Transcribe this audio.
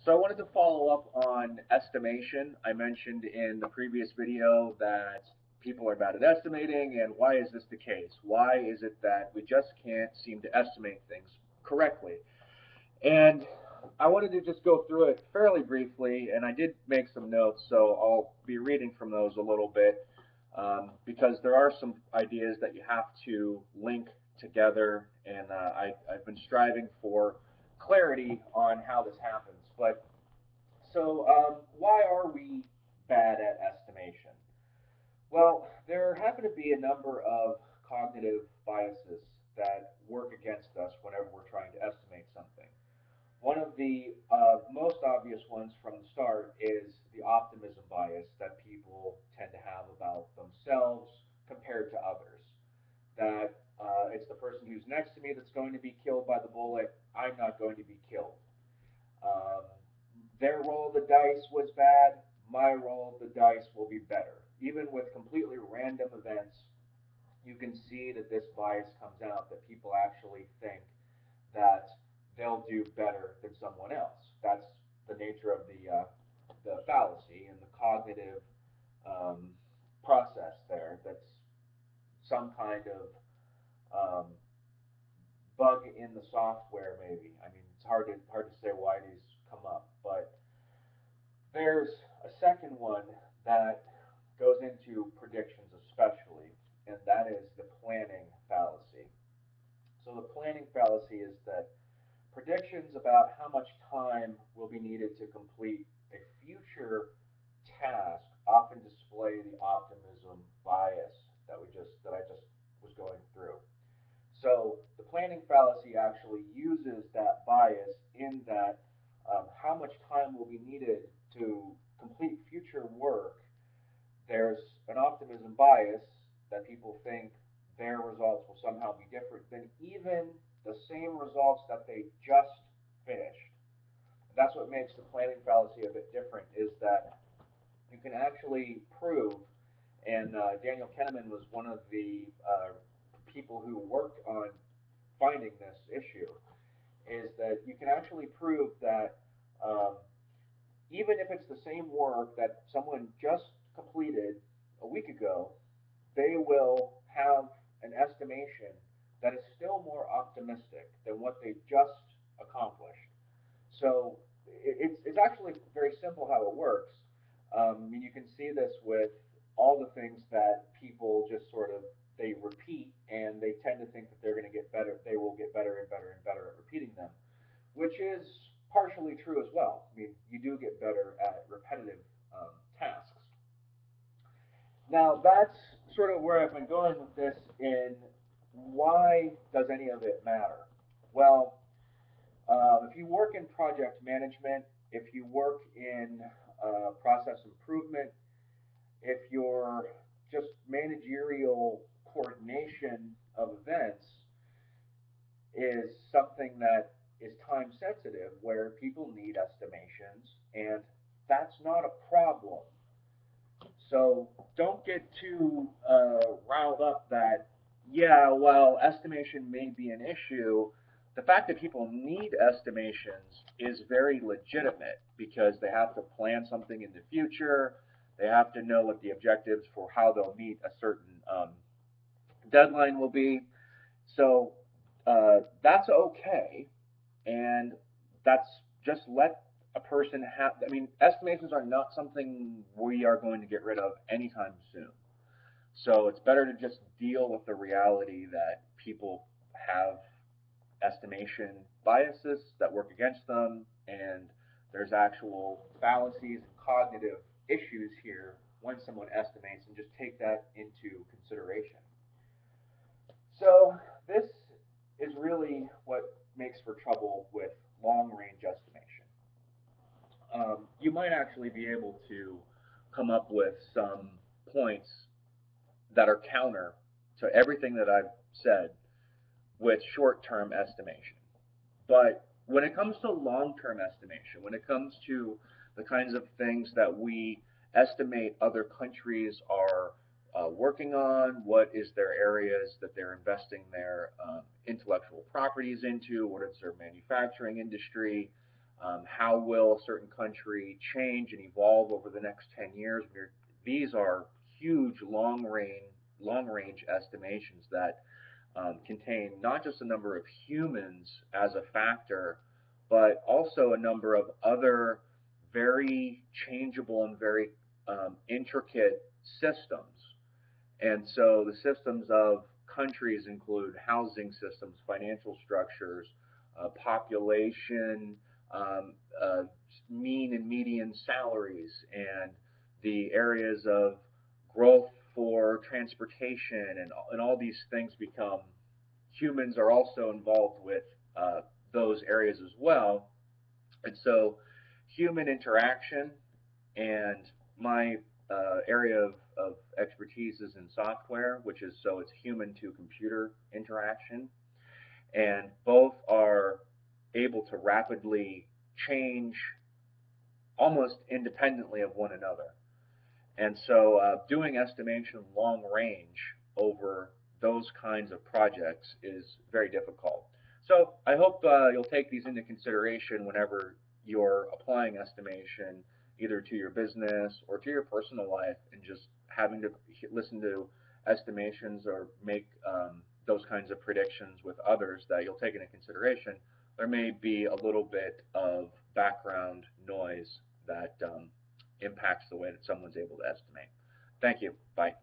So I wanted to follow up on estimation. I mentioned in the previous video that people are bad at estimating, and why is this the case? Why is it that we just can't seem to estimate things correctly? And I wanted to just go through it fairly briefly, and I did make some notes, so I'll be reading from those a little bit because there are some ideas that you have to link together, and I've been striving for clarity on how this happens. But why are we bad at estimation? Well, there happen to be a number of cognitive biases that work against us whenever we're trying to estimate something. One of the most obvious ones from the start is the optimism bias that people tend to have about themselves compared to others. That it's the person who's next to me that's going to be killed by the bullet. I'm not going to be killed. Um, their roll of the dice was bad. My roll of the dice will be better. Even with completely random events, you can see that this bias comes out that people actually think that they'll do better than someone else. That's the nature of the fallacy and the cognitive um, process there. That's some kind of um, bug in the software, maybe. I mean, it's hard to say why these come up, but there's a second one that goes into predictions, especially, and that is the planning fallacy. So the planning fallacy is that predictions about how much time will be needed to complete a future task often display the optimism bias that I just was going through. So the planning fallacy actually uses that bias in that how much time will be needed to complete future work. There's an optimism bias that people think their results will somehow be different than even the same results that they just finished. That's what makes the planning fallacy a bit different is that you can actually prove, and Daniel Kahneman was one of the people who worked on finding this issue, is that you can actually prove that um, even if it's the same work that someone just completed a week ago, they will have an estimation that is still more optimistic than what they just accomplished. So it's actually very simple how it works. I mean, you can see this with all the things that people just sort of they repeat, and they tend to think that they're going to get better. They will get better and better and better at repeating them, which is partially true as well. I mean, you do get better at repetitive tasks. Now, that's sort of where I've been going with this. In why does any of it matter? Well, if you work in project management, if you work in process improvement, if you're just managerial coordination of events is something that is time sensitive where people need estimations, and that's not a problem. So don't get too riled up that, yeah, well, estimation may be an issue. The fact that people need estimations is very legitimate because they have to plan something in the future. They have to know what the objectives for how they'll meet a certain deadline will be. So that's okay, and that's just let a person have. I mean, estimations are not something we are going to get rid of anytime soon. So it's better to just deal with the reality that people have estimation biases that work against them, and there's actual fallacies and cognitive issues here when someone estimates, and just take that into consideration. So this is really what makes for trouble with long range estimation. You might actually be able to come up with some points that are counter to everything that I've said with short term estimation. But when it comes to long term estimation, when it comes to the kinds of things that we estimate other countries are working on, what is their areas that they're investing their intellectual properties into, what is their manufacturing industry, How will a certain country change and evolve over the next 10 years? These are huge long range estimations that contain not just a number of humans as a factor, but also a number of other very changeable and very intricate systems. And so the systems of countries include housing systems, financial structures, population, um, uh, mean and median salaries, and the areas of growth for transportation, and all these things become, humans are also involved with those areas as well. And so human interaction, and my area of expertise is in software, which is, so it's human to computer interaction, and both are able to rapidly change almost independently of one another. And so doing estimation long range over those kinds of projects is very difficult. So I hope you'll take these into consideration whenever you're applying estimation, either to your business or to your personal life, and just having to listen to estimations or make those kinds of predictions with others, that you'll take into consideration. There may be a little bit of background noise that impacts the way that someone's able to estimate. Thank you. Bye.